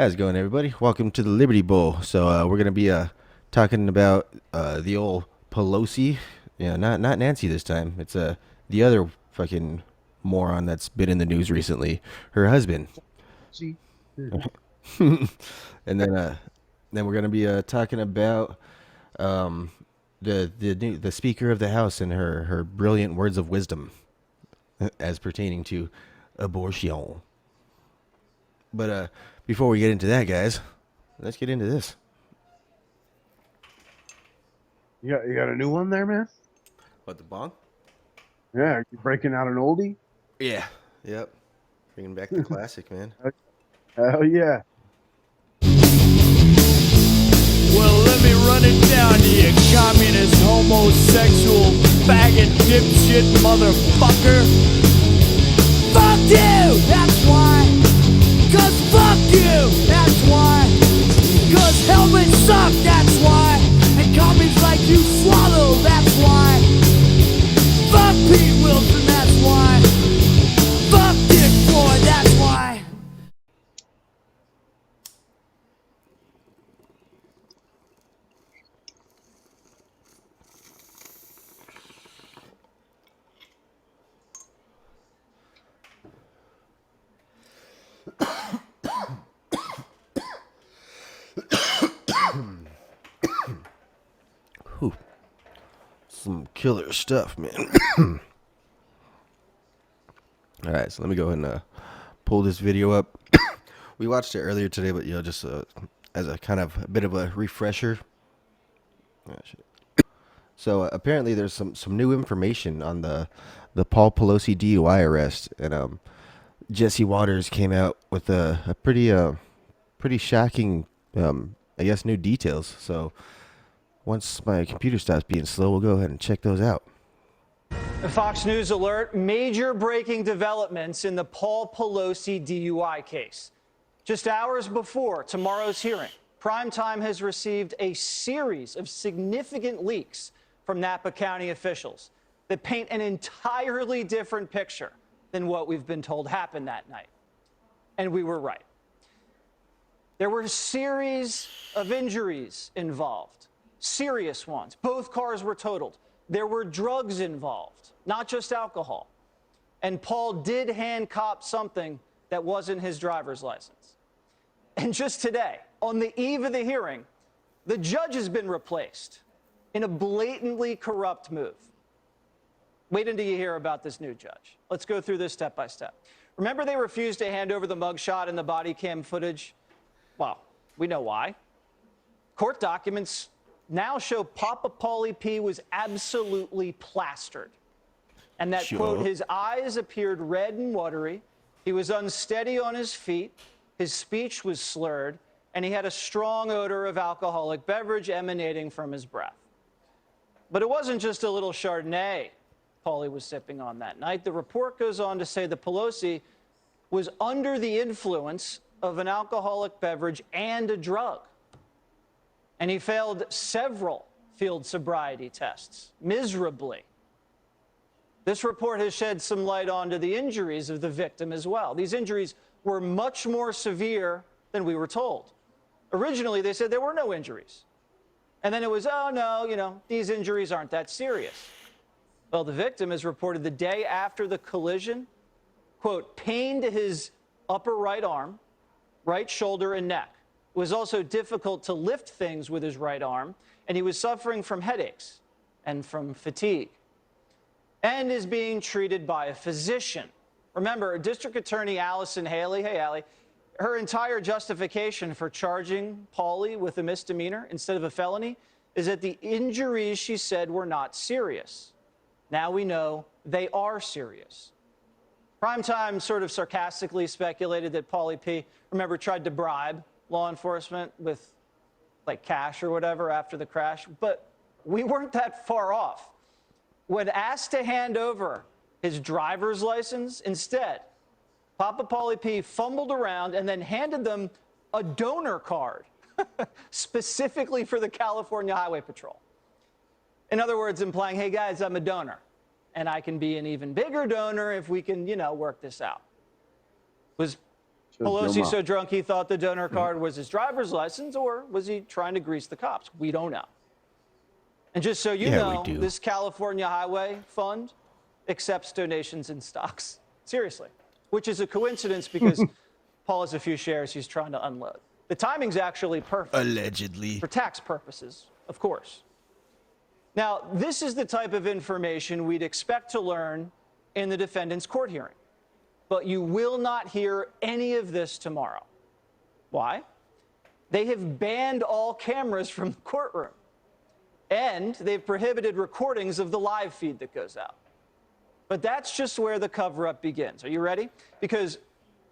How's it going, everybody? Welcome to the Liberty Bowl. So we're gonna be talking about the old Pelosi. Not Nancy this time. It's the other fucking moron that's been in the news recently. Her husband. See, And then we're gonna be talking about um, the Speaker of the House and her brilliant words of wisdom as pertaining to abortion. But before we get into that, guys, let's get into this. you got a new one there, man? What, the bong? Yeah, are you breaking out an oldie? Yeah. Yep. Bringing back the classic, man. Hell yeah. Well, let me run it down to you, communist, homosexual, faggot, dipshit, motherfucker. Fuck you! That's why. 'Cause fuck you! That's why. 'Cause helmets suck, that's why. And commies like you swallow, that's why. Fuck Pete Wilson, that's why. Fuck Dick Floyd, that's why. Whew. Some killer stuff, man. All right, so let me go ahead and pull this video up. We watched it earlier today, but just as a kind of a bit of a refresher. Oh, shit. So apparently, there's some new information on the Paul Pelosi DUI arrest, and Jesse Waters came out with a pretty shocking, I guess, new details. So once my computer stops being slow, we'll go ahead and check those out. Fox News alert, major breaking developments in the Paul Pelosi DUI case. Just hours before tomorrow's hearing, Primetime has received a series of significant leaks from Napa County officials that paint an entirely different picture than what we've been told happened that night. And we were right. There were a series of injuries involved, serious ones. Both cars were totaled. There were drugs involved, not just alcohol. And Paul did hand cop something that wasn't his driver's license. And just today, on the eve of the hearing, the judge has been replaced in a blatantly corrupt move. Wait until you hear about this new judge. Let's go through this step by step. Remember, they refused to hand over the mugshot and the body cam footage? Well, we know why. Court documents now show Papa Paulie P was absolutely plastered. And that, quote, his eyes appeared red and watery, he was unsteady on his feet, his speech was slurred, and he had a strong odor of alcoholic beverage emanating from his breath. But it wasn't just a little Chardonnay Paulie was sipping on that night. The report goes on to say that Pelosi was under the influence of an alcoholic beverage and a drug. And he failed several field sobriety tests, miserably. This report has shed some light onto the injuries of the victim as well. These injuries were much more severe than we were told. Originally, they said there were no injuries. And then it was, oh, no, these injuries aren't that serious. Well, the victim has reported the day after the collision, quote, pain to his upper right arm, right shoulder, and neck. It was also difficult to lift things with his right arm, and he was suffering from headaches and from fatigue, and is being treated by a physician. Remember, District Attorney Allison Haley, hey, Allie, her entire justification for charging Paulie with a misdemeanor instead of a felony is that the injuries, she said, were not serious. Now we know they are serious. Primetime sort of sarcastically speculated that Paulie P, remember, tried to bribe law enforcement with like cash or whatever after the crash, but we weren't that far off. When asked to hand over his driver's license, instead, Papa Paulie P fumbled around and then handed them a donor card specifically for the California Highway Patrol. In other words, implying, hey guys, I'm a donor and I can be an even bigger donor if we can, work this out. Was Shut your Pelosi mouth. so drunk he thought the donor card was his driver's license, or was he trying to grease the cops? We don't know. And just so you Yeah, we know, do. this California Highway Fund accepts donations in stocks. Seriously. Which is a coincidence because Paul has a few shares he's trying to unload. The timing's actually perfect. Allegedly. For tax purposes, of course. Now, this is the type of information we'd expect to learn in the defendant's court hearing. But you will not hear any of this tomorrow. Why? They have banned all cameras from the courtroom. And they've prohibited recordings of the live feed that goes out. But that's just where the cover-up begins. Are you ready? Because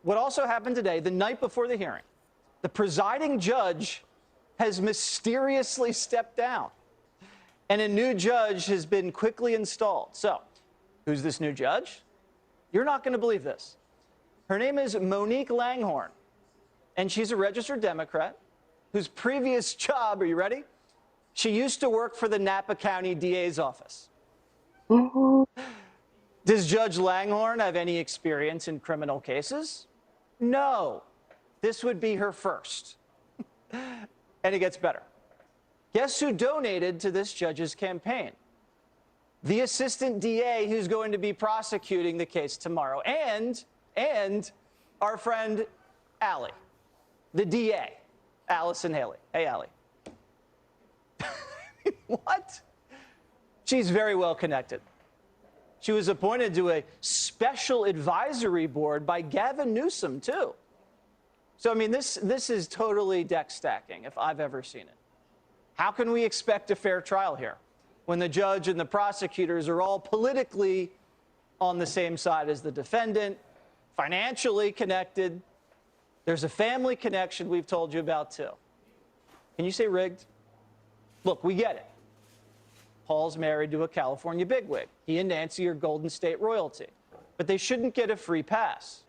what also happened today, the night before the hearing, the presiding judge has mysteriously stepped down. And a new judge has been quickly installed. So, who's this new judge? You're not going to believe this. Her name is Monique Langhorne. And she's a registered Democrat whose previous job, are you ready? She used to work for the Napa County DA's office. Does Judge Langhorne have any experience in criminal cases? No. This would be her first. And it gets better. Guess who donated to this judge's campaign? The assistant DA who's going to be prosecuting the case tomorrow. And our friend Allie, the DA, Allison Haley. Hey, Allie. What? She's very well connected. She was appointed to a special advisory board by Gavin Newsom, too. So, I mean, this is totally deck stacking, if I've ever seen it. How can we expect a fair trial here when the judge and the prosecutors are all politically on the same side as the defendant, financially connected? There's a family connection we've told you about, too. Can you say rigged? Look, we get it. Paul's married to a California bigwig. He and Nancy are Golden State royalty. But they shouldn't get a free pass.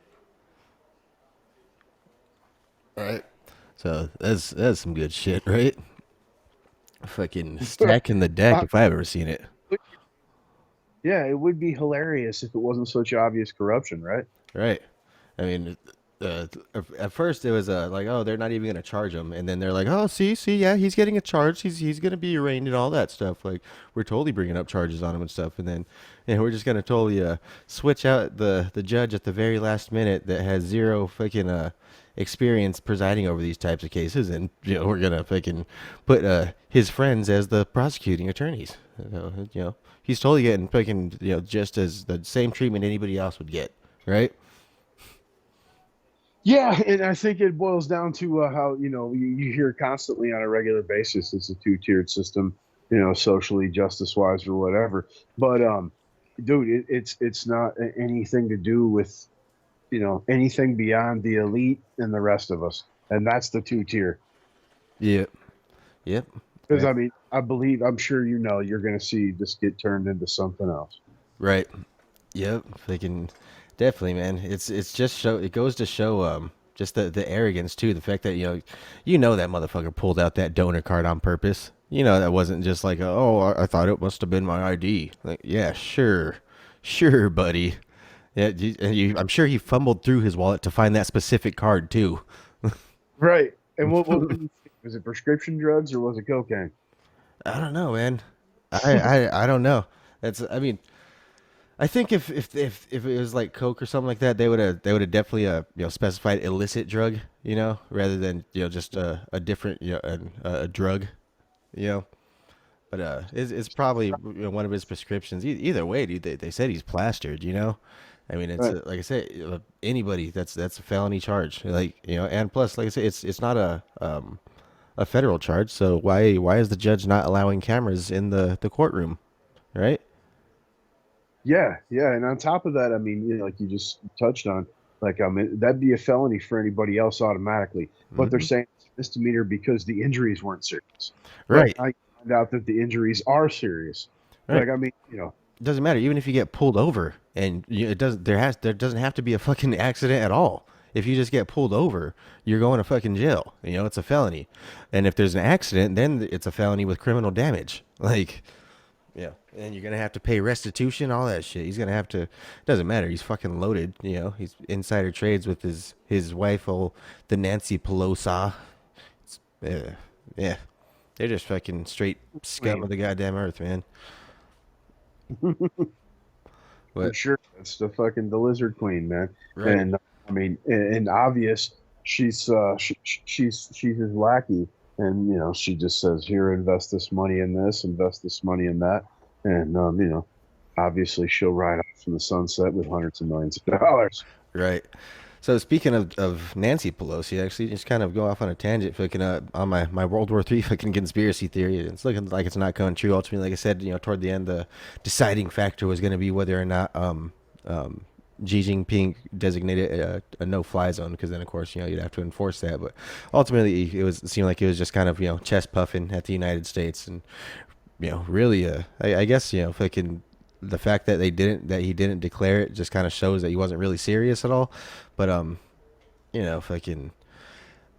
All right. So that's some good shit, right? Fucking stacking the deck if I've ever seen it. Yeah, it would be hilarious if it wasn't such obvious corruption, right? Right. I mean, at first it was like, oh, they're not even gonna charge him, and then they're like, oh, see, yeah, he's getting a charge. He's gonna be arraigned and all that stuff. Like, we're totally bringing up charges on him and stuff, and then we're just gonna totally switch out the judge at the very last minute that has zero fucking experience presiding over these types of cases, and we're gonna fucking put his friends as the prosecuting attorneys. He's totally getting fucking just as the same treatment anybody else would get, right? Yeah, and I think it boils down to how you hear constantly on a regular basis it's a two-tiered system, socially, justice-wise, or whatever. But dude, it's not anything to do with anything beyond the elite and the rest of us, and that's the two-tier. Yep. Because I mean, I'm sure you're going to see this get turned into something else. Right. Yep. Fucking definitely, man. It goes to show just the arrogance too. The fact that that motherfucker pulled out that donor card on purpose. That wasn't just like, oh, I thought it must have been my ID. Like, yeah, sure, buddy. Yeah, I'm sure he fumbled through his wallet to find that specific card too. Right. And what was it? Prescription drugs or was it cocaine? I don't know, man. I don't know. I mean, I think if it was like coke or something like that, they would have definitely specified illicit drug, rather than just a different a drug, But it's probably one of his prescriptions. Either way, dude, they said he's plastered, I mean, it's Right. like I said, anybody that's a felony charge, like and plus, like I said, it's not a federal charge. So why is the judge not allowing cameras in the courtroom, right? Yeah, and on top of that, I mean, like you just touched on, like that'd be a felony for anybody else automatically. But they're saying it's a misdemeanor because the injuries weren't serious. Right. I find out that the injuries are serious. Right. Like I mean, It doesn't matter, even if you get pulled over, and it doesn't. There doesn't have to be a fucking accident at all. If you just get pulled over, you're going to fucking jail. It's a felony. And if there's an accident, then it's a felony with criminal damage. Like, Yeah, and you're gonna have to pay restitution, all that shit. He's gonna have to. Doesn't matter. He's fucking loaded. He's insider trades with his wife, the Nancy Pelosi. Yeah, yeah. They're just fucking straight scum of the goddamn earth, man. For But sure, it's the lizard queen, man. right, And I mean, and obvious, she's his lackey, and she just says, "Here, invest this money in this, invest this money in that," and obviously she'll ride off in the sunset with hundreds of millions of dollars. right. So speaking of Nancy Pelosi, actually, just kind of go off on a tangent, fucking on my World War III fucking conspiracy theory. It's looking like it's not coming true. Ultimately, like I said, toward the end, the deciding factor was going to be whether or not Xi Jinping designated a no-fly zone, because then of course you'd have to enforce that. But ultimately, it seemed like it was just kind of chest puffing at the United States, and really I guess fucking the fact that he didn't declare it just kind of shows that he wasn't really serious at all. But fucking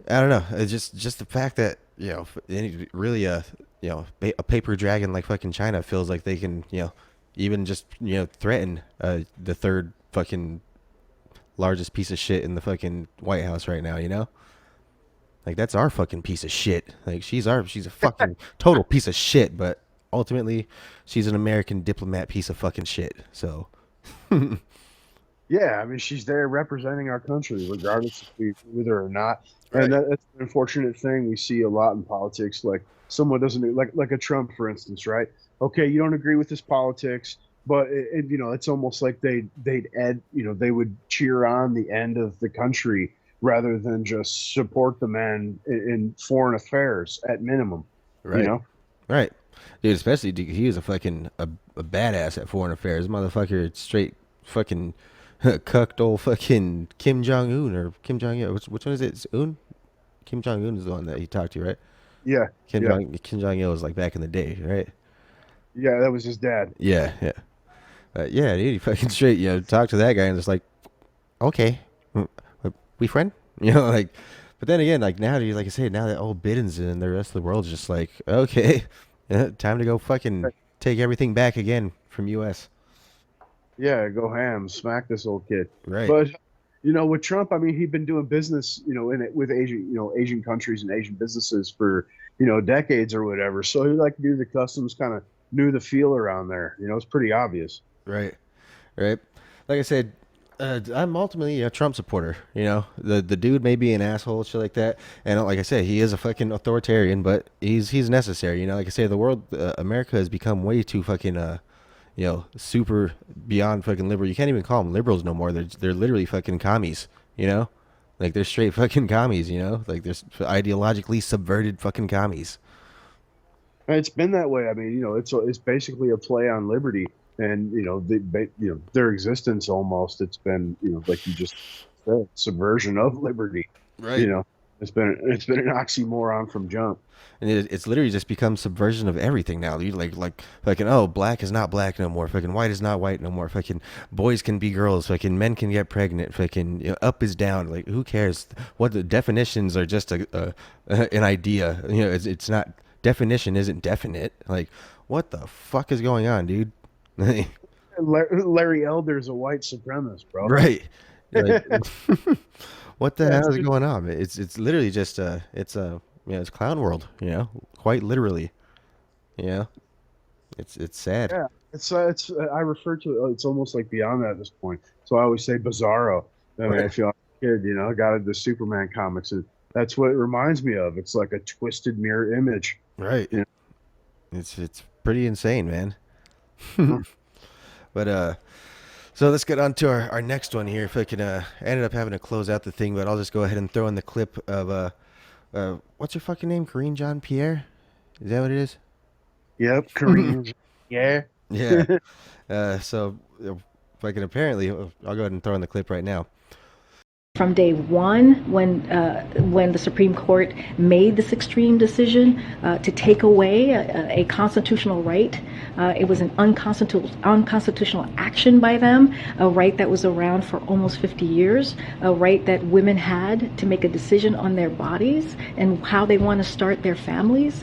I don't know. It's just the fact that really a paper dragon like fucking China feels like they can even just threaten the third fucking largest piece of shit in the fucking White House right now. Like, that's our fucking piece of shit. Like, she's a fucking total piece of shit, but ultimately she's an American diplomat piece of fucking shit. So Yeah, I mean, she's there representing our country, regardless if we agree with her or not. right, And that's an unfortunate thing we see a lot in politics. Like someone doesn't like a Trump, for instance, right? Okay, you don't agree with his politics, but it's almost like they would cheer on the end of the country rather than just support the man in foreign affairs at minimum. You right, know? right, dude. Especially he was a fucking a badass at foreign affairs, motherfucker. Straight fucking cucked old fucking Kim Jong Un or Kim Jong Il. Which one is it? It's Un. Kim Jong Un is the one that he talked to, right? Yeah, yeah, Kim Jong Il was like back in the day, right? yeah. That was his dad. Yeah, yeah. Yeah, dude, he fucking straight, talk to that guy and just like, okay, we friend, like. But then again, like now, dude, like I said, now that old Biden's in, the rest of the world's just like, okay, time to go fucking take everything back again from U.S. Yeah, go ham, smack this old kid. Right, But with Trump, I mean, he'd been doing business, in it with Asian countries and Asian businesses for decades or whatever. So he like knew the customs, kind of knew the feel around there. It's pretty obvious. right, right. Like I said, I'm ultimately a Trump supporter. The dude may be an asshole, shit like that, and like I said, he is a fucking authoritarian, but he's necessary. Like I say, the world, America has become way too fucking super beyond fucking liberal. You can't even call them liberals no more. They're literally fucking commies. Like they're straight fucking commies. Like they're ideologically subverted fucking commies. And it's been that way. I mean, it's basically a play on liberty, and their existence almost. It's been like you just said, subversion of liberty. Right. It's been an oxymoron from jump. And it's literally just become subversion of everything now. You like fucking, oh, black is not black no more. Fucking white is not white no more. Fucking boys can be girls. Fucking men can get pregnant. Fucking up is down. Like, who cares? What the definitions are just an idea. It's not, definition isn't definite. Like, what the fuck is going on, dude? Larry Elder's a white supremacist, bro. Right. Like, what the Yeah, hell is going on? It's literally just it's clown world, quite literally. It's sad. Yeah, it's I refer to it, it's almost like beyond that at this point. So I always say bizarro. I mean, Right. if you're a kid, I got into Superman comics, and that's what it reminds me of. It's like a twisted mirror image. Right. Yeah. It's pretty insane, man. Mhm. But so let's get on to our next one here. If I can I ended up having to close out the thing, but I'll just go ahead and throw in the clip of what's your fucking name? Karine Jean-Pierre? Is that what it is? Yep, Korean. Yeah. Yeah. So if I can apparently, I'll go ahead and throw in the clip right now. From day one, when the Supreme Court made this extreme decision to take away a constitutional right, it was an unconstitutional action by them, a right that was around for almost 50 years, a right that women had to make a decision on their bodies and how they want to start their families.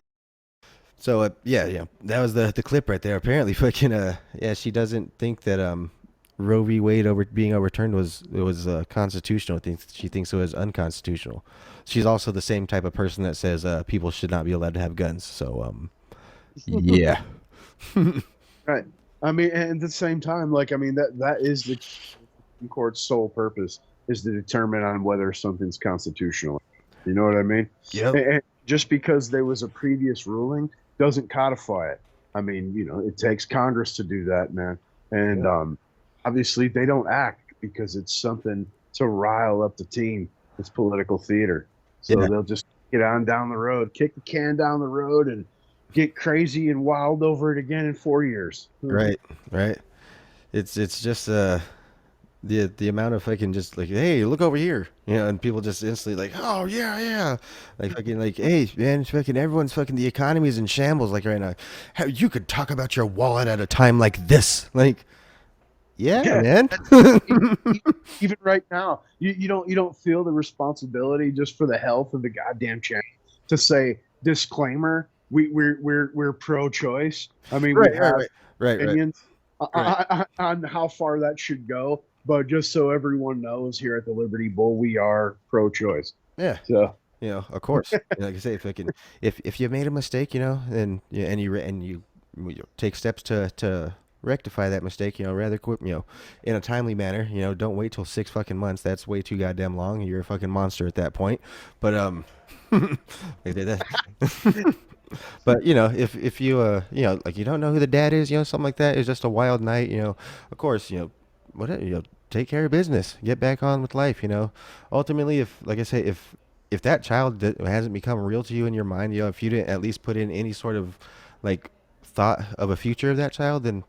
So yeah, that was the clip right there. Apparently, fucking yeah, she doesn't think that Roe v. Wade being overturned was constitutional. She thinks it was unconstitutional. She's also the same type of person that says people should not be allowed to have guns. So yeah, Right. I mean, and at the same time, like, I mean, that is the Supreme Court's sole purpose, is to determine on whether something's constitutional. You know what I mean? yep, And just because there was a previous ruling doesn't codify it. I mean, it takes Congress to do that, man. And obviously they don't act because it's something to rile up the team. It's political theater. So yeah, they'll just get on down the road, kick the can down the road, and get crazy and wild over it again in 4 years. right, right. It's just the amount of fucking just like, hey, look over here, and people just instantly like, oh yeah, like fucking like, hey man, fucking everyone's fucking, the economy is in shambles like right now. How you could talk about your wallet at a time like this, like, yeah, Yeah. man. Even right now, you don't feel the responsibility just for the health of the goddamn channel to say disclaimer. We're pro-choice. I mean, Right, we right, have right, right, right. opinions Right. on how far that should go, but just so everyone knows, here at the Liberty Bowl, we are pro-choice. Yeah, So of course. Like I say, fucking, if you made a mistake, and you take steps to rectify that mistake, rather quick, in a timely manner, don't wait till 6 fucking months. That's way too goddamn long. You're a fucking monster at that point. But like that. But if you like, you don't know who the dad is, something like that, it's just a wild night, of course, whatever, take care of business, get back on with life, ultimately, if, like I say, if that child hasn't become real to you in your mind, if you didn't at least put in any sort of like thought of a future of that child, then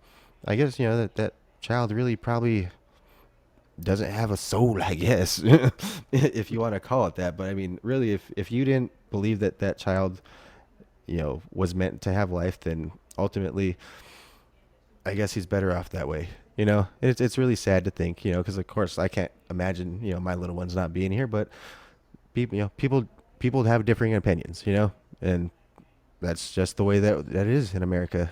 I guess that child really probably doesn't have a soul, I guess. If you want to call it that. But I mean, really, if you didn't believe that that child was meant to have life, then ultimately, I guess he's better off that way. It's really sad to think, because of course I can't imagine, my little ones not being here, but people have differing opinions, and that's just the way that is in America.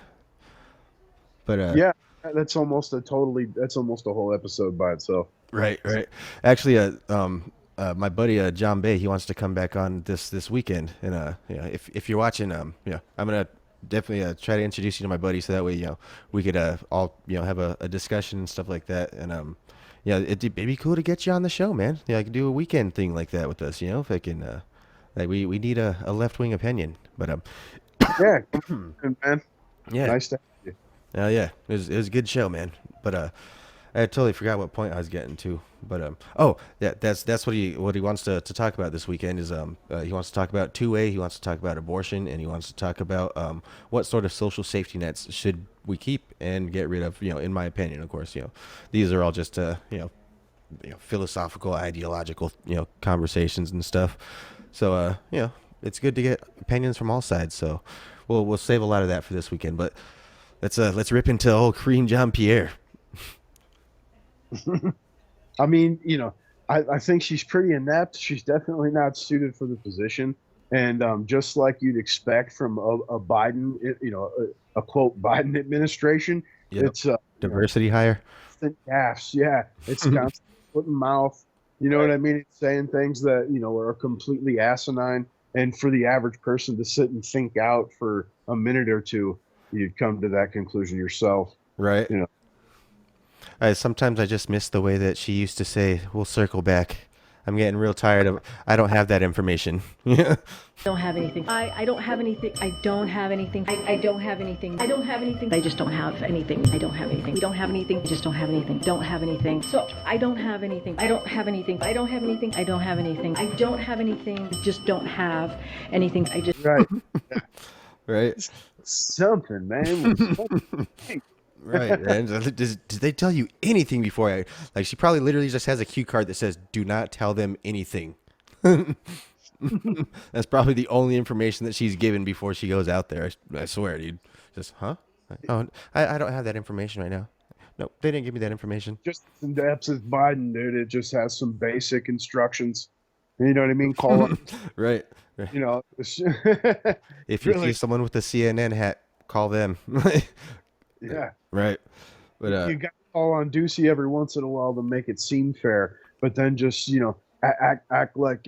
But yeah, that's almost a whole episode by itself. right, right. Actually, my buddy John Bay, he wants to come back on this weekend, and if you're watching, I'm gonna definitely try to introduce you to my buddy, so that way we could all have a discussion and stuff like that, and it'd be cool to get you on the show, man. I could do a weekend thing like that with us, if I can. Like we need a left wing opinion, but Yeah, come on, man. yeah, Nice to have you. yeah, it was a good show, man. But I totally forgot what point I was getting to. But oh yeah, that's what he wants to talk about this weekend is he wants to talk about 2A, he wants to talk about abortion, and he wants to talk about what sort of social safety nets should we keep and get rid of. In my opinion, of course, these are all just philosophical, ideological, conversations and stuff. So it's good to get opinions from all sides. So we'll save a lot of that for this weekend. But let's rip into old Karine Jean-Pierre. I mean, I think she's pretty inept. She's definitely not suited for the position. And just like you'd expect from a Biden, a quote Biden administration, Yep. it's Diversity hire. constant gaffes. Yeah, it's constant foot and mouth. You know what I mean? It's saying things that are completely asinine. And for the average person to sit and think out for a minute or two, you'd come to that conclusion yourself. Right. You know. Sometimes I just miss the way that she used to say, "We'll circle back." I'm getting real tired of. I don't have that information. Yeah. Don't have anything. I don't have anything. I don't have anything. I don't have anything. I don't have anything. I just don't have anything. I don't have anything. We don't have anything. I just don't have anything. Don't have anything. So I don't have anything. I don't have anything. I don't have anything. I don't have anything. I don't have anything. Just don't have anything. I just Right. Right. Something, man. Right. And did they tell you anything before I? Like, she probably literally just has a cue card that says, "Do not tell them anything." That's probably the only information that she's given before she goes out there. I swear, dude. Just, huh? Oh, I don't have that information right now. No, they didn't give me that information. Just in depth as Biden, dude. It just has some basic instructions. You know what I mean? Call on, Right. you know, If you see really, someone with a CNN hat, call them. yeah. Right. But You got to call on Ducey every once in a while to make it seem fair, but then just act like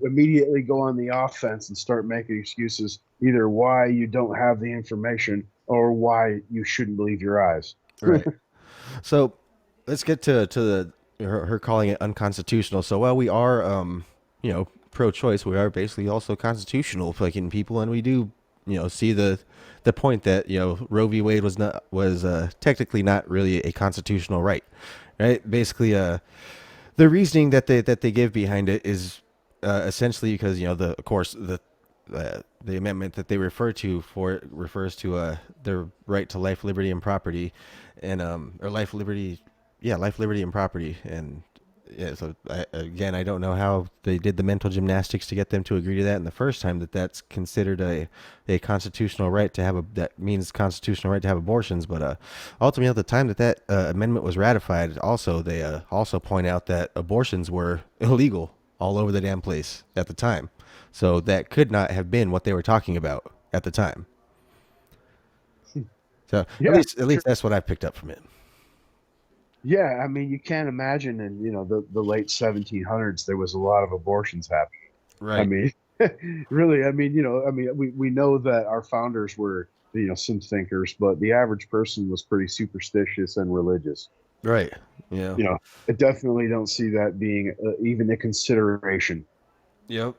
immediately go on the offense and start making excuses either why you don't have the information or why you shouldn't believe your eyes. right. So let's get to the her calling it unconstitutional. So while we are pro-choice, we are basically also constitutional fucking people, and we do see the point that Roe v. Wade was technically not really a constitutional right, right? Basically, the reasoning that they give behind it is essentially because of course the amendment that they refer to for it refers to their right to life, liberty, and property, and or life, liberty, life, liberty, and property, and yeah. So again, I don't know how they did the mental gymnastics to get them to agree to that in the first time. That's considered a constitutional right to have that means constitutional right to have abortions. But ultimately, at the time that amendment was ratified, also they also point out that abortions were illegal all over the damn place at the time. So that could not have been what they were talking about at the time. So Yeah, at least that's what I picked up from it. yeah. I mean, you can't imagine in the late 1700s there was a lot of abortions happening. I Right. mean, really, I mean, we know that our founders were, some thinkers, but the average person was pretty superstitious and religious. Right. Yeah. I definitely don't see that being even a consideration. Yep.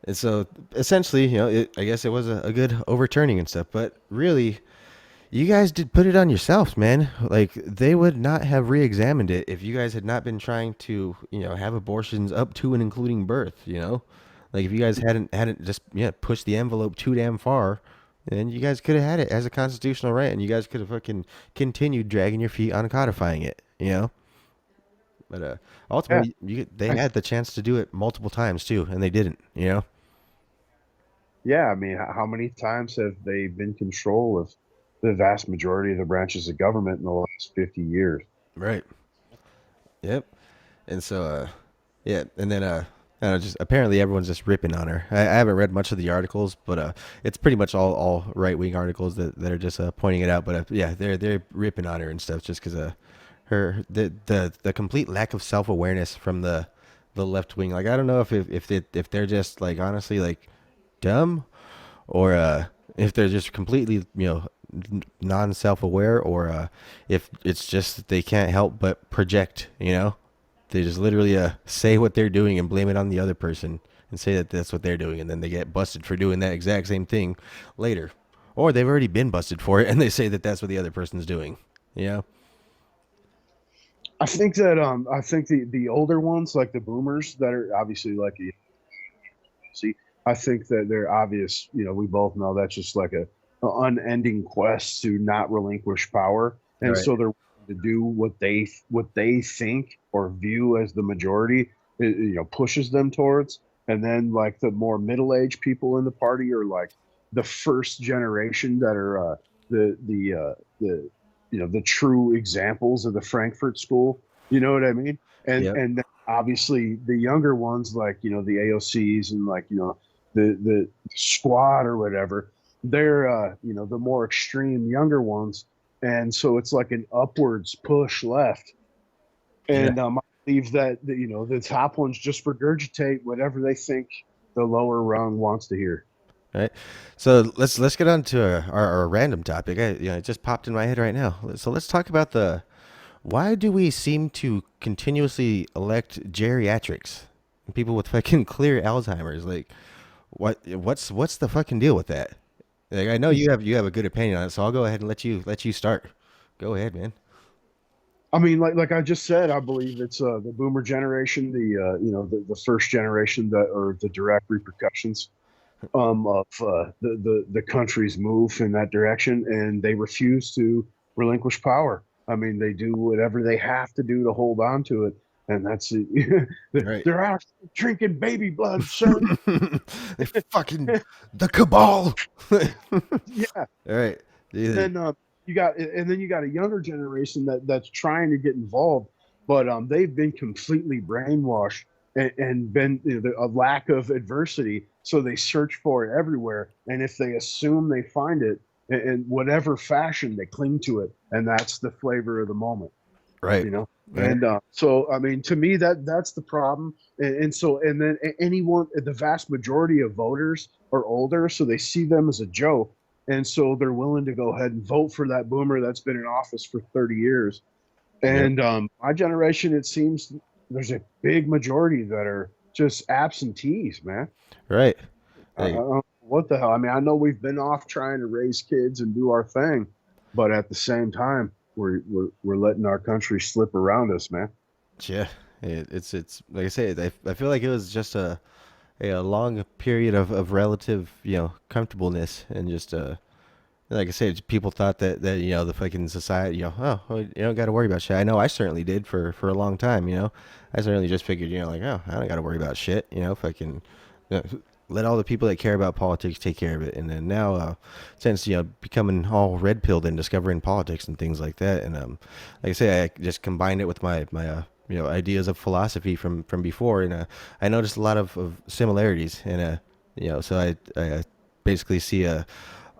And so essentially, I guess it was a good overturning and stuff, but really, you guys did put it on yourselves, man. Like they would not have re-examined it if you guys had not been trying to, have abortions up to and including birth, Like if you guys hadn't just pushed the envelope too damn far, then you guys could have had it as a constitutional right, and you guys could have fucking continued dragging your feet on codifying it. But Yeah, ultimately, they I- had the chance to do it multiple times too, and they didn't. yeah. I mean, how many times have they been control of the vast majority of the branches of government in the last 50 years? Right. Yep. And so, yeah, and then I don't know, just apparently everyone's just ripping on her. I haven't read much of the articles, but it's pretty much all right wing articles that are just pointing it out. But yeah, they're ripping on her and stuff just because her the complete lack of self awareness from the left wing. Like I don't know if they're just like honestly like dumb or if they're just completely non self aware or if it's just that they can't help but project. They just literally say what they're doing and blame it on the other person and say that that's what they're doing, and then they get busted for doing that exact same thing later, or they've already been busted for it and they say that that's what the other person's doing. Yeah. I think the older ones, like the boomers that are obviously like see, I think that they're obvious. We both know that's just like a unending quest to not relinquish power, and Right. so they're willing to do what they think or view as the majority. Pushes them towards, and then like the more middle-aged people in the party are like the first generation that are the the true examples of the Frankfurt School. You know what I mean? And Yep. and then obviously the younger ones like the AOCs and like the squad or whatever, they're the more extreme younger ones, and so it's like an upwards push left. Yeah. And I believe that the top ones just regurgitate whatever they think the lower rung wants to hear. Right. So let's get on to our random topic. It just popped in my head right now. So let's talk about why do we seem to continuously elect geriatrics, people with fucking clear Alzheimer's? Like, what's the fucking deal with that? Like, I know you have a good opinion on it, so I'll go ahead and let you start. Go ahead, man. I mean, like I just said, I believe it's the boomer generation, the first generation that are the direct repercussions of the country's move in that direction, and they refuse to relinquish power. I mean, they do whatever they have to do to hold on to it, and that's it. Right. They're out drinking baby blood, son. They fucking the cabal. All Yeah. right. Yeah. Then you got a younger generation that's trying to get involved, but they've been completely brainwashed and been a lack of adversity, so they search for it everywhere. And if they assume they find it in whatever fashion, they cling to it, and that's the flavor of the moment, Right. you know. Right. And so, I mean, to me, that's the problem. And so, and then anyone, the vast majority of voters are older, so they see them as a joke, and so they're willing to go ahead and vote for that boomer that's been in office for 30 years. Yep. And my generation, it seems there's a big majority that are just absentees, man. Right. What the hell? I mean, I know we've been off trying to raise kids and do our thing, but at the same time, we're letting our country slip around us, man. Yeah. It's like I say, I feel like it was just a long period of relative, comfortableness, and just like I said, people thought that the fucking society, well, you don't got to worry about shit. I know I certainly did for a long time. I certainly just figured, like, oh, I don't got to worry about shit. Fucking let all the people that care about politics take care of it. And then now, since becoming all red pilled and discovering politics and things like that, and like I say, I just combined it with my ideas of philosophy from before, and I noticed a lot of similarities, and so I basically see a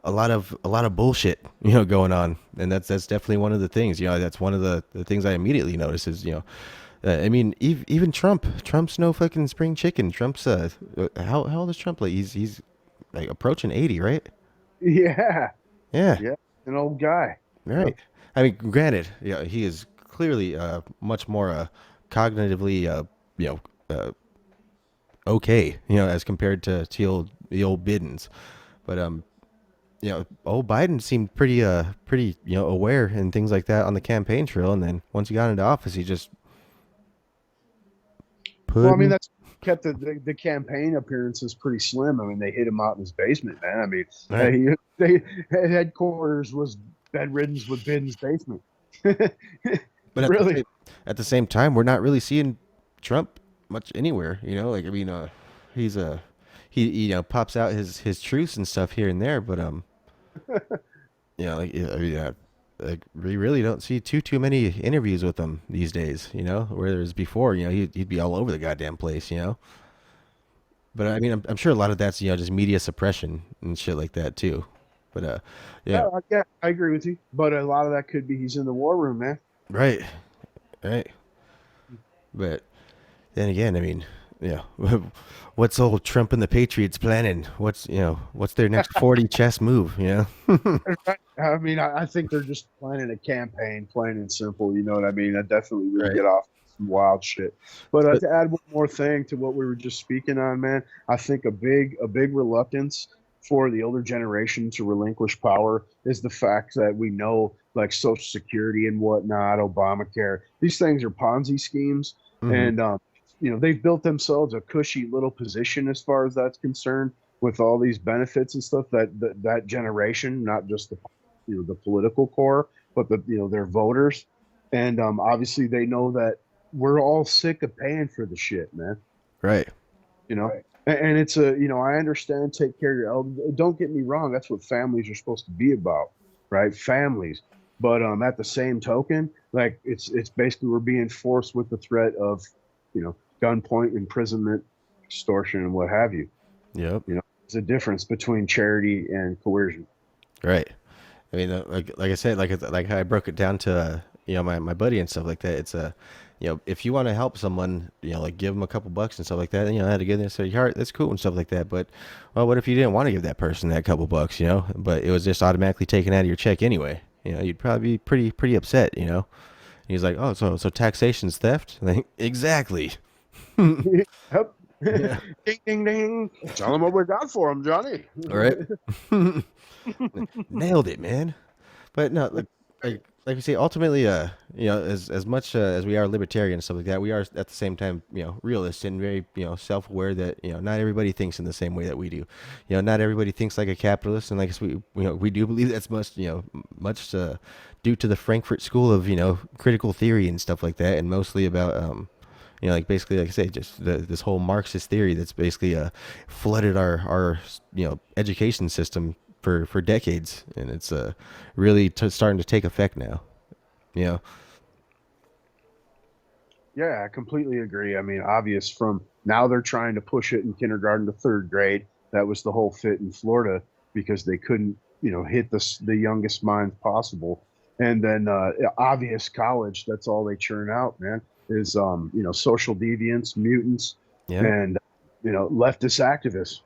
lot of bullshit, going on, and that's definitely one of the things. That's one of the things I immediately notice is, I mean, even Trump's no fucking spring chicken. Trump's how old is Trump? Like he's like approaching 80, right? Yeah, Yeah, yeah, an old guy. right. I mean, granted, he is clearly much more cognitively okay, as compared to the old Biddens, but old Biden seemed pretty aware and things like that on the campaign trail, and then once he got into office, he just Well, I mean, put. that's kept the campaign appearances pretty slim. I mean, they hid him out in his basement, man. I mean, Right. they headquarters was bedridden with Biden's basement. But Really? at the same time, we're not really seeing Trump much anywhere. Like I mean, he's he pops out his truths and stuff here and there, but like I mean, like we really don't see too many interviews with him these days. Whereas before, he'd be all over the goddamn place. But I mean, I'm sure a lot of that's just media suppression and shit like that too. But yeah, Yeah, I agree with you. But a lot of that could be he's in the war room, man. right, right. But then again, I mean, what's old Trump and the Patriots planning? What's their next 40 chess move? I mean, I think they're just planning a campaign, plain and simple. You know what I mean? I definitely would Right. get off some wild shit. But to add one more thing to what we were just speaking on, man, I think a big reluctance for the older generation to relinquish power is the fact that we know, like Social Security and whatnot, Obamacare, these things are Ponzi schemes, Mhm. and they've built themselves a cushy little position as far as that's concerned with all these benefits and stuff that generation, not just the political core, but their voters. And obviously they know that we're all sick of paying for the shit, man. Right. Right. And it's I understand, take care of your elders. Don't get me wrong, that's what families are supposed to be about, right? Families. But at the same token, like it's basically we're being forced with the threat of gunpoint, imprisonment, extortion, and what have you. Yep. There's a difference between charity and coercion. Right. I mean, like I said, like how I broke it down to my buddy and stuff like that. It's if you want to help someone, like give them a couple bucks and stuff like that, and out of goodness of your heart, that's cool and stuff like that. But well, what if you didn't want to give that person that couple bucks, but it was just automatically taken out of your check anyway? You'd probably be pretty upset, And he's like, oh, so taxation's theft? Like, exactly. Yep. Yeah. Ding, ding, ding. Tell them what we got for them, Johnny. All right. Nailed it, man. But no, like we say, ultimately, as much as we are libertarian and stuff like that, we are at the same time, realists and very, self-aware that not everybody thinks in the same way that we do. Not everybody thinks like a capitalist, and like we do believe that's much due to the Frankfurt School of critical theory and stuff like that, and mostly about like basically, like I say, just this whole Marxist theory that's basically flooded our education system for decades, and it's really starting to take effect now. Yeah, I completely agree. I mean, obvious from now they're trying to push it in kindergarten to third grade. That was the whole fit in Florida because they couldn't, hit the youngest minds possible. And then obvious college, that's all they churn out, man, is social deviants, mutants, Yeah. and leftist activists.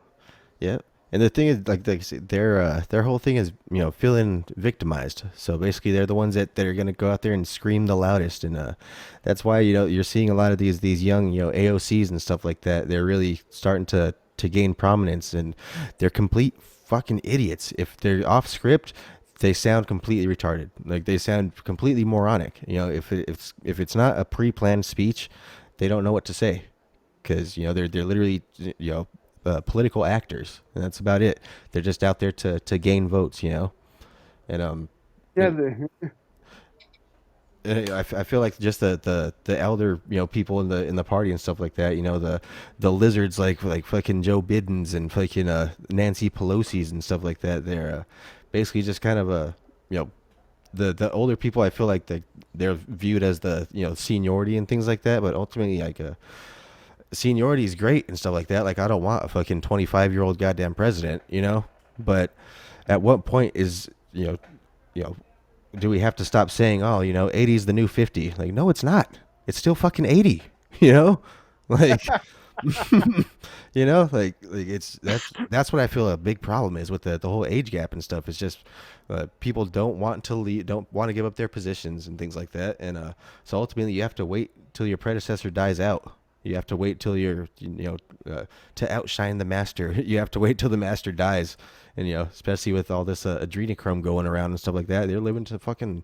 Yeah. And the thing is, like I said, their whole thing is, feeling victimized. So basically, they're the ones that are gonna go out there and scream the loudest, and that's why you're seeing a lot of these young AOCs and stuff like that. They're really starting to gain prominence, and they're complete fucking idiots. If they're off script, they sound completely retarded. Like they sound completely moronic. If it's not a pre-planned speech, they don't know what to say because they're literally political actors, and that's about it. They're just out there to gain votes, and Yeah, and I feel like just the elder people in the party and stuff like that, the lizards like fucking Joe Bidens and fucking Nancy Pelosi's and stuff like that. They're basically just kind of a you know the older people. I feel like they're viewed as the seniority and things like that, but ultimately like seniority is great and stuff like that. Like I don't want a fucking 25-year-old goddamn president, but at what point is you know do we have to stop saying, oh, 80 is the new 50? Like, no, it's not. It's still fucking 80. you know like like it's that's what I feel a big problem is with the whole age gap and stuff. It's just people don't want to leave, don't want to give up their positions and things like that, and so ultimately you have to wait till your predecessor dies out. You have to wait till you're to outshine the master. You have to wait till the master dies, and especially with all this adrenochrome going around and stuff like that, they're living to fucking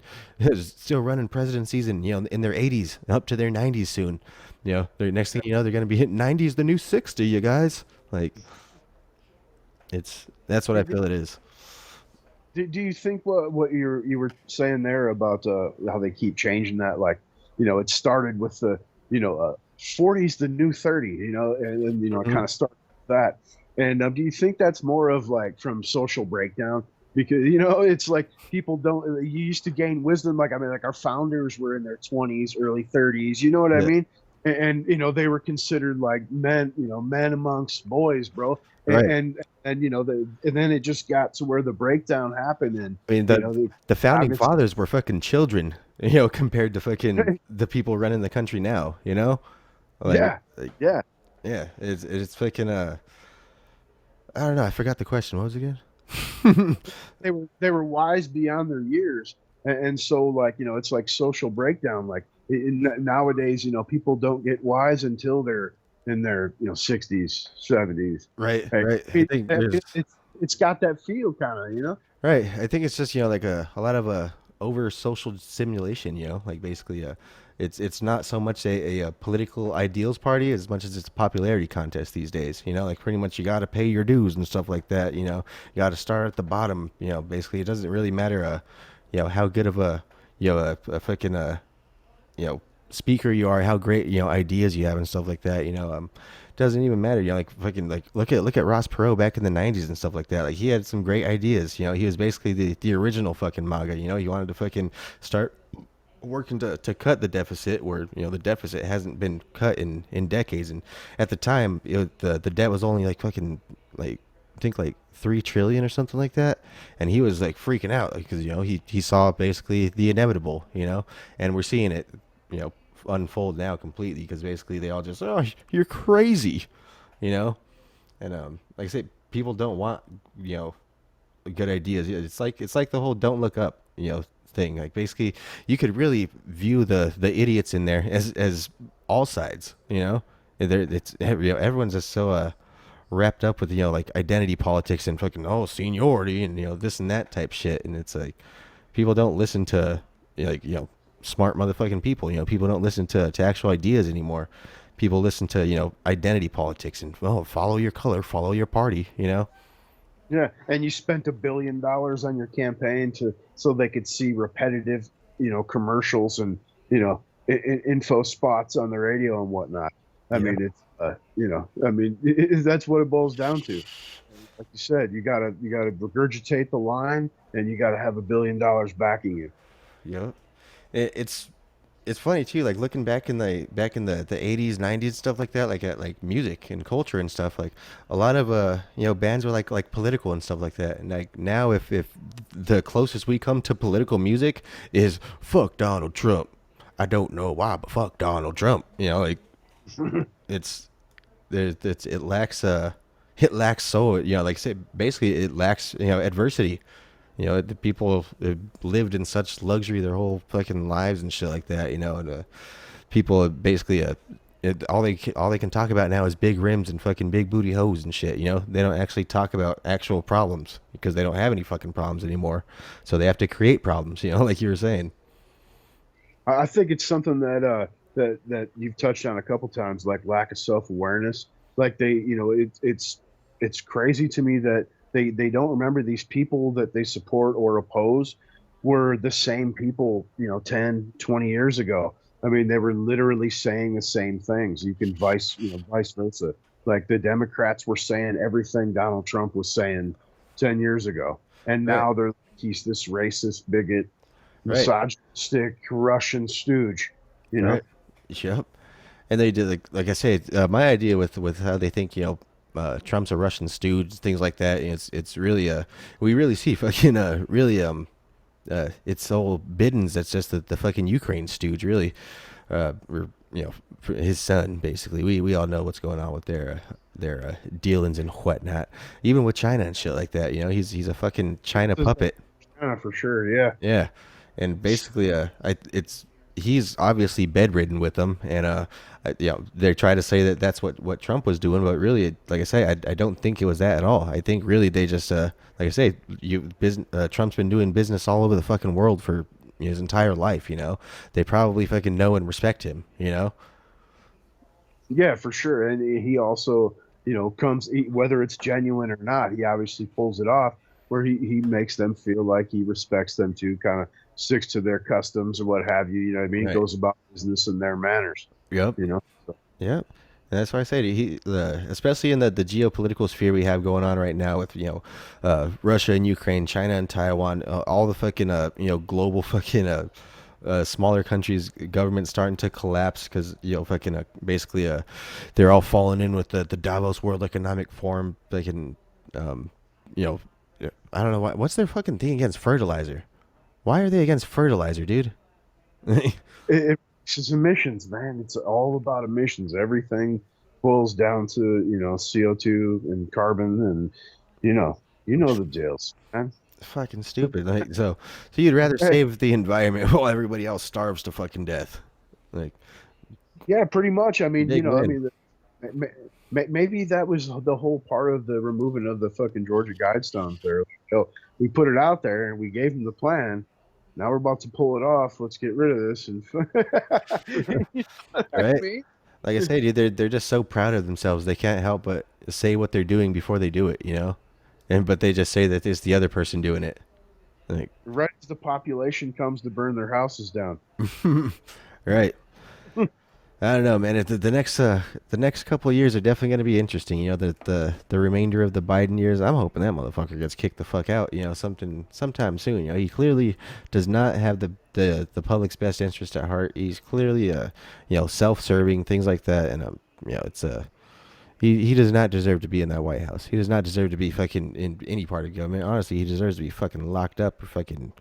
still running presidencies and in their 80s, up to their 90s soon. The next thing you know, they're gonna be hitting 90s, the new 60. You guys, like, that's what I feel it is. do you think what you were saying there about how they keep changing that? Like, it started with the 40's the new 30, and Mhm. kind of start with that. And do you think that's more of like from social breakdown? Because it's like people don't. You used to gain wisdom. Like I mean, like our founders were in their 20s, early 30s. You know what I Yeah. mean? And they were considered like men, men amongst boys, bro. And Right. and then it just got to where the breakdown happened, and I mean, you the know, the, the founding obviously, fathers were fucking children, compared to fucking the people running the country now. Like, yeah, like yeah. yeah, it's fucking I don't know. I forgot the question. What was it again? They were wise beyond their years, and so like it's like social breakdown. Like nowadays, people don't get wise until they're in their 60s, 70s. Right, Hey, right. I it, think it, there's it's got that feel, kind of. right. I think it's just like a lot of over social simulation. Like basically it's not so much a political ideals party as much as it's a popularity contest these days. Like pretty much you got to pay your dues and stuff like that. You got to start at the bottom. Basically it doesn't really matter how good of a fucking speaker you are, how great ideas you have and stuff like that. Doesn't even matter. Like fucking like look at Ross Perot back in the '90s and stuff like that. Like he had some great ideas. He was basically the original fucking MAGA. He wanted to fucking start working to cut the deficit where the deficit hasn't been cut in decades. And at the time the debt was only like fucking like I think like 3 trillion or something like that, and he was like freaking out because he saw basically the inevitable, and we're seeing it you know unfold now completely because basically they all just, oh, you're crazy, you know and like I say, people don't want you know good ideas. It's like the whole don't look up thing. Like basically you could really view the idiots in there as all sides. And it's everyone's just so wrapped up with like identity politics and fucking seniority and this and that type shit. And it's like people don't listen to like smart motherfucking people. People don't listen to actual ideas anymore. People listen to identity politics and follow your color, follow your party. Yeah, and you spent $1 billion on your campaign so they could see repetitive, commercials and info spots on the radio and whatnot. I Yeah. mean, it's that's what it boils down to. And like you said, you gotta regurgitate the line, and you gotta have $1 billion backing you. Yeah. It's it's funny too, like looking back in the 80s, 90s, stuff like that, like at like music and culture and stuff, like a lot of bands were like political and stuff like that. And like now if the closest we come to political music is fuck Donald Trump. I don't know why, but fuck Donald Trump. Like it's it lacks soul, like say basically it lacks adversity. The people have lived in such luxury their whole fucking lives and shit like that. And people basically all they can talk about now is big rims and fucking big booty hoes and shit. They don't actually talk about actual problems because they don't have any fucking problems anymore. So they have to create problems. Like you were saying. I think it's something that that you've touched on a couple times, like lack of self-awareness. Like it's crazy to me that they don't remember these people that they support or oppose were the same people 10, 20 years ago. I mean, they were literally saying the same things. You can vice versa. Like the Democrats were saying everything Donald Trump was saying 10 years ago, and now they're like, he's this racist bigot, misogynistic Russian stooge. Right. Yep. And they did like I say, my idea with how they think Trump's a Russian stooge, things like that. It's really we really see fucking really it's all Biden's that's just the fucking Ukraine stooge really, for his son basically. We all know what's going on with their dealings and whatnot, even with China and shit like that. He's a fucking China puppet. Yeah, for sure. Yeah. Yeah, and basically he's obviously bedridden with them, and they try to say that that's what Trump was doing, but really, like I say, I don't think it was that at all. I think really they just like I say, Trump's been doing business all over the fucking world for his entire life. They probably fucking know and respect him. Yeah, for sure. And he also comes, whether it's genuine or not, he obviously pulls it off where he makes them feel like he respects them too, kind of sticks to their customs or what have you. You know what I mean? Right. Goes about business in their manners. Yep. So. Yep. And that's why I say especially in the geopolitical sphere we have going on right now with Russia and Ukraine, China and Taiwan, all the fucking global fucking smaller countries governments starting to collapse because fucking basically they're all falling in with the Davos World Economic Forum. They can I don't know what's their fucking thing against fertilizer. Why are they against fertilizer, dude? It's emissions, man. It's all about emissions. Everything boils down to CO2 and carbon, and you know the deals, man. Fucking stupid. Like so you'd rather save the environment while everybody else starves to fucking death, like. Yeah, pretty much. I mean, Big maybe that was the whole part of the removing of the fucking Georgia Guidestones there. So we put it out there and we gave them the plan. Now we're about to pull it off. Let's get rid of this. And right. I mean? Like I say, dude, they're just so proud of themselves. They can't help but say what they're doing before they do it, but they just say that it's the other person doing it. Like right as the population comes to burn their houses down. Right. I don't know, man. The next couple of years are definitely going to be interesting. The remainder of the Biden years, I'm hoping that motherfucker gets kicked the fuck out. Sometime soon. He clearly does not have the public's best interest at heart. He's clearly self-serving, things like that, and it's he does not deserve to be in that White House. He does not deserve to be fucking in any part of government. Honestly, he deserves to be fucking locked up or fucking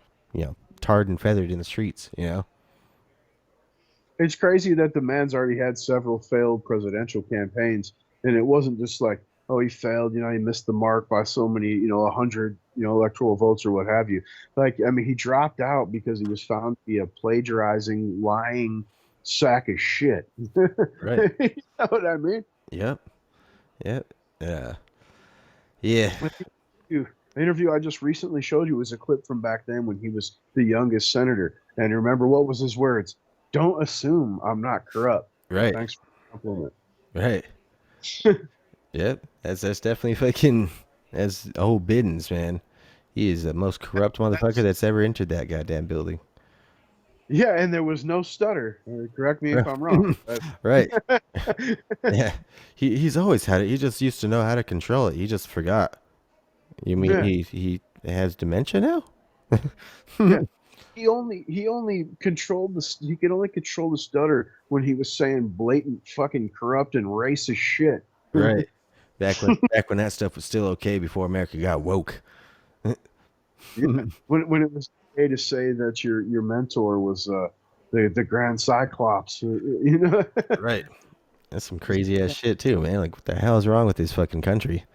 tarred and feathered in the streets. It's crazy that the man's already had several failed presidential campaigns, and it wasn't just like, oh, he failed, he missed the mark by so many, 100, electoral votes or what have you. Like, I mean, he dropped out because he was found to be a plagiarizing, lying sack of shit. Right. You know what I mean? Yep. Yeah. The interview I just recently showed you was a clip from back then when he was the youngest senator. And remember, what was his words? Don't assume I'm not corrupt. Right. Thanks for the compliment. Right. Yep. That's definitely fucking that's old Biddens, man. He is the most corrupt motherfucker that's ever entered that goddamn building. Yeah, and there was no stutter. Correct me if I'm wrong. Right. Yeah. He's always had it. He just used to know how to control it. He just forgot. You mean he has dementia now? Yeah. he only controlled he could only control the stutter when he was saying blatant fucking corrupt and racist shit. Right. Back when that stuff was still okay before America got woke. Yeah, when it was okay to say that your mentor was the Grand Cyclops, you know. Right. That's some crazy ass shit too, man. Like, what the hell is wrong with this fucking country?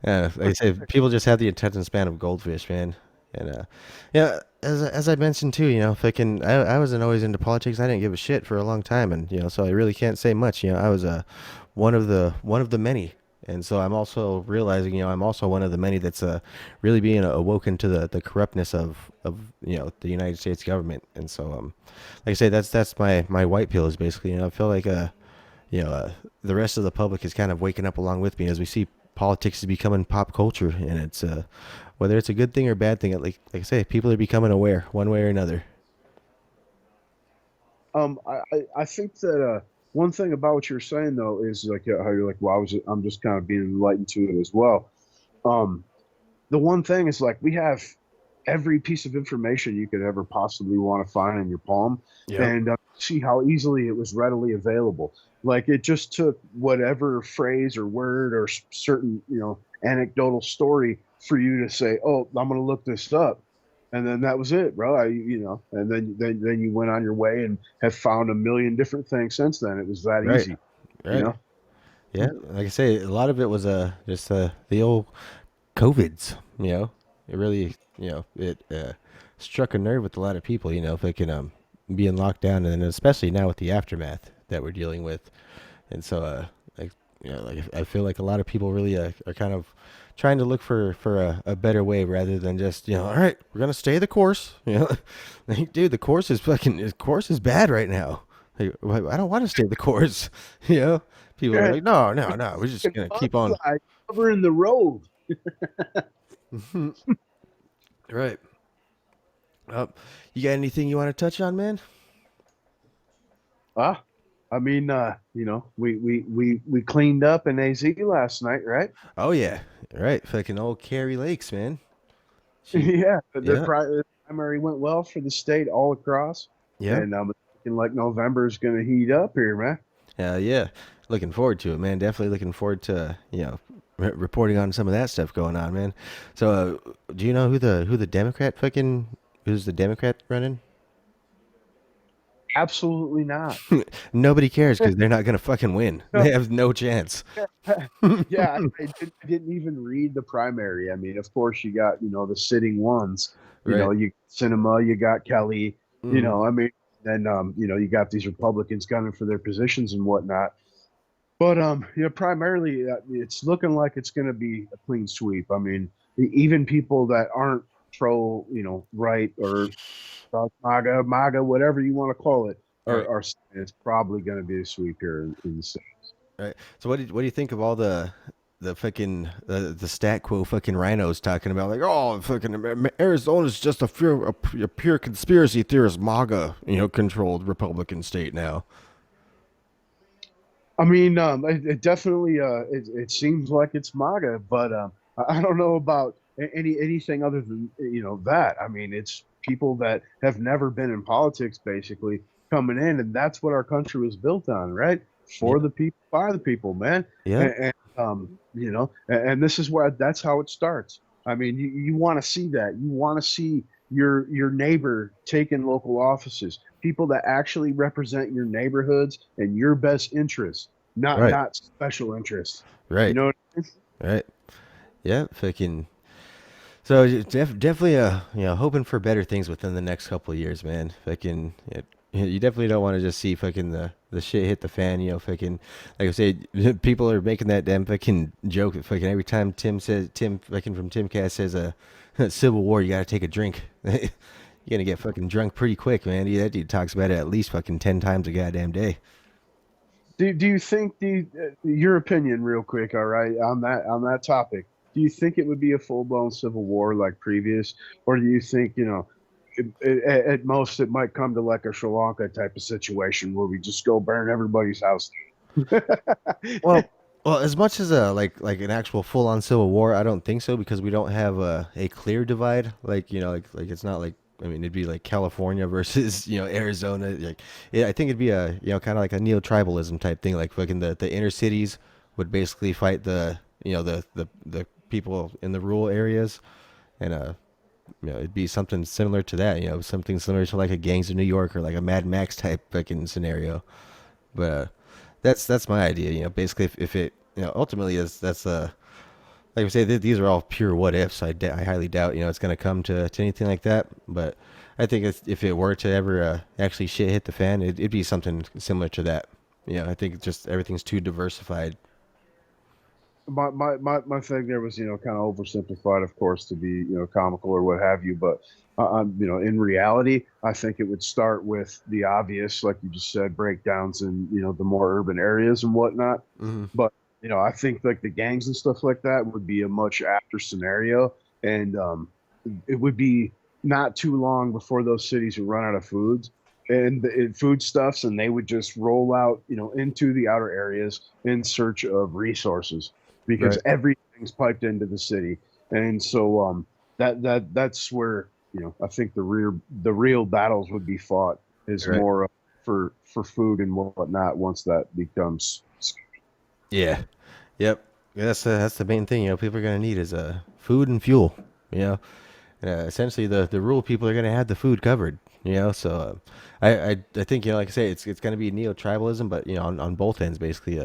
Like I say, people just have the attention span of goldfish, man. And yeah, as I mentioned too, fucking, I wasn't always into politics. I didn't give a shit for a long time, and so I really can't say much. I was one of the many, and so I'm also realizing, I'm also one of the many that's really being awoken to the corruptness of the United States government. And so like I say, that's my white pill is basically, I feel like the rest of the public is kind of waking up along with me as we see politics is becoming pop culture, and it's whether it's a good thing or bad thing. Like I say, people are becoming aware one way or another. I think that one thing about what you're saying though is like how you're like, well, I'm just kind of being enlightened to it as well. Um, the one thing is like we have every piece of information you could ever possibly want to find in your palm, Yep. and see how easily it was readily available. Like it just took whatever phrase or word or certain anecdotal story for you to say, "Oh, I'm going to look this up," and then that was it, bro. And then you went on your way and have found a million different things since then. It was that Right. easy, you Right. know. Yeah. Like I say, a lot of it was just the old COVIDs. It really it struck a nerve with a lot of people. Fucking being locked down, and then especially now with the aftermath that we're dealing with. And so like like I feel like a lot of people really are kind of trying to look for a better way rather than just all right, we're gonna stay the course. Like, dude, the course is bad right now. Like, I don't want to stay the course. People are like, no, we're just gonna keep on. Covering the road. Right. You got anything you want to touch on, man? I mean, we cleaned up in AZ last night, right? Oh yeah, right. Fucking old Carrie Lakes, man. She, Yeah, yeah, the primary went well for the state all across, yeah, and I'm thinking like November is going to heat up here, man. yeah. Looking forward to it, man. Definitely looking forward to reporting on some of that stuff going on, man. So, do you know who the Democrat who's the Democrat running? Absolutely not. Nobody cares because they're not gonna fucking win. No, They have no chance. yeah, I didn't even read the primary. I mean, of course, you got the sitting ones. Right. You Cinema, you got Kelly. Mhm. I mean, then you got these Republicans gunning for their positions and whatnot. But primarily it's looking like it's going to be a clean sweep. I mean, even people that aren't pro, right or MAGA, whatever you want to call it, Right. are saying it's probably going to be a sweep here in the state. Right. So what do you think of all the fucking the stat quo fucking rhinos talking about, like, oh, fucking Arizona's just a pure conspiracy theorist MAGA controlled Republican state now. I mean, it definitely it seems like it's MAGA, but I don't know about anything other than that. I mean, it's people that have never been in politics basically coming in, and that's what our country was built on, right? Yeah. For the people, by the people, man. Yeah. And this is where that's how it starts. I mean, you want to see that. You want to see your neighbor taking local offices, people that actually represent your neighborhoods and your best interests, not Right. not special interests. You Right. know what I mean? Right. Yeah. Fucking. So definitely, hoping for better things within the next couple of years, man. Fucking, you definitely don't want to just see fucking the shit hit the fan. Fucking, like I said, people are making that damn fucking joke. That fucking every time Tim fucking from Timcast says a Civil War, you gotta take a drink. You're gonna get fucking drunk pretty quick, man. That dude talks about it at least fucking 10 times a goddamn day. Do you think your opinion, real quick, all right, on that topic? Do you think it would be a full blown civil war like previous, or do you think at most it might come to like a Sri Lanka type of situation where we just go burn everybody's house? Well, as much as like an actual full on civil war, I don't think so, because we don't have a clear divide. Like like it's not like I mean, it'd be like California versus Arizona. Like, yeah, I think it'd be a kind of like a neo-tribalism type thing. Like fucking the inner cities would basically fight the people in the rural areas, and it'd be something similar to that. Something similar to like a Gangs of New York or like a Mad Max type fucking scenario. But that's my idea. Basically, if it ultimately that's like I say, these are all pure what ifs. I highly doubt it's going to come to anything like that. But I think if it were to ever actually shit hit the fan, it'd be something similar to that. I think it's just everything's too diversified. My thing there was, kind of oversimplified, of course, to be, comical or what have you. But, in reality, I think it would start with the obvious, like you just said, breakdowns in, the more urban areas and whatnot. Mm-hmm. But, I think like the gangs and stuff like that would be a much after scenario. And it would be not too long before those cities would run out of foods and foodstuffs, and they would just roll out, into the outer areas in search of resources because Right. everything's piped into the city. And so that's where, I think the real battles would be fought is Right. more for food and whatnot once that becomes. Yeah. Yep. Yeah, that's the main thing. People are gonna need is food and fuel. Essentially the rural people are gonna have the food covered. So I think like I say, it's gonna be neo-tribalism, but on both ends basically.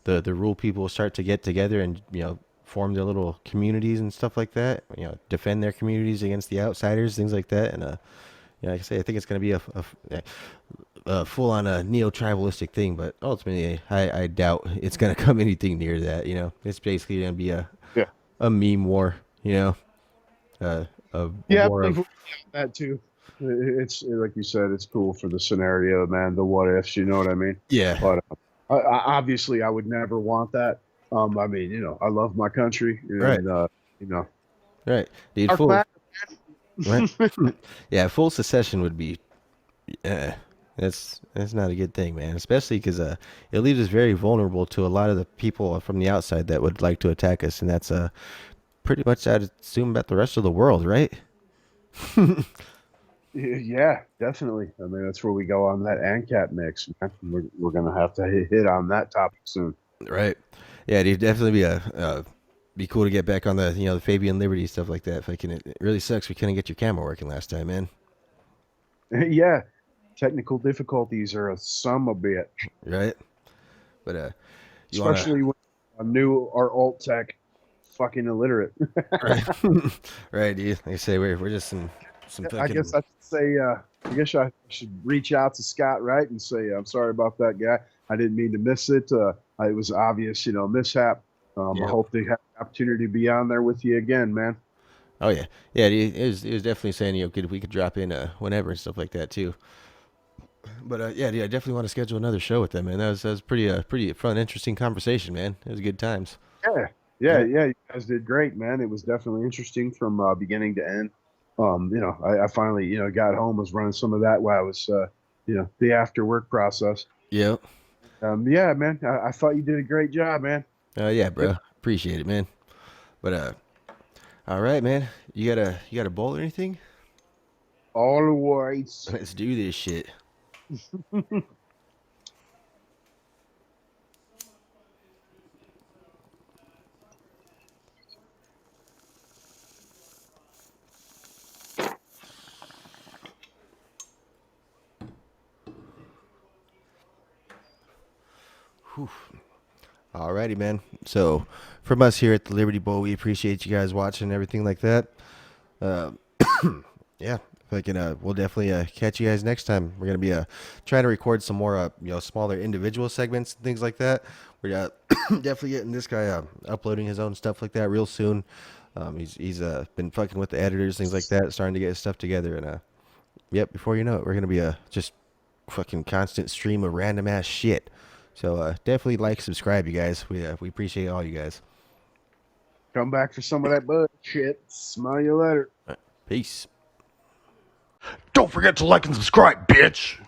The rural people will start to get together and form their little communities and stuff like that. Defend their communities against the outsiders, things like that. And like I say, I think it's gonna be a full on a neo-tribalistic thing, but ultimately, I doubt it's gonna come anything near that. It's basically gonna be Yeah. a meme war. A Yeah, war of that too. It's like you said, it's cool for the scenario, man. The what ifs, you know what I mean? yeah, But obviously, I would never want that. I mean, I love my country, Right. and right, dude. our Full flag- right? Yeah, full secession would be. That's not a good thing, man. Especially because it leaves us very vulnerable to a lot of the people from the outside that would like to attack us, and that's pretty much I'd assume about the rest of the world, right? Yeah, definitely. I mean, that's where we go on that ANCAP mix, man. We're gonna have to hit on that topic soon. Right. Yeah, it'd definitely be cool to get back on the Fabian Liberty stuff like that. If I can, it really sucks we couldn't get your camera working last time, man. Yeah, technical difficulties are a some a bit, Right. But you wanna especially when I knew our alt tech fucking illiterate. right, right, dude. Like I say, we're just some I fucking guess I should say, I guess I should reach out to Scott, right, and say, I'm sorry about that, guy. I didn't mean to miss it. It was obvious, mishap. Yep. I hope they have the opportunity to be on there with you again, man. Oh yeah, yeah. Dude, it was definitely saying we could drop in whenever and stuff like that too. But yeah, dude, I definitely want to schedule another show with them, man. That was pretty fun, interesting conversation, man. It was good times. Yeah. You guys did great, man. It was definitely interesting from beginning to end. I finally, got home, was running some of that while I was, the after work process. Yep. Yeah, man, I thought you did a great job, man. Yeah, bro. Appreciate it, man. But all right, man. You got a bowl or anything? Always. Let's do this shit. Whew. Alrighty, man. So, from us here at the Liberty Bowl, we appreciate you guys watching and everything like that. Uh, yeah, if I can, we'll definitely catch you guys next time. We're gonna be trying to record some more, smaller individual segments and things like that. We're definitely getting this guy uploading his own stuff like that real soon. He's been fucking with the editors, things like that, starting to get his stuff together, and yep, before you know it, we're gonna be just fucking constant stream of random ass shit. So definitely like, subscribe, you guys. We appreciate all you guys. Come back for some of that bullshit. Smell you later. Peace. Don't forget to like and subscribe, bitch!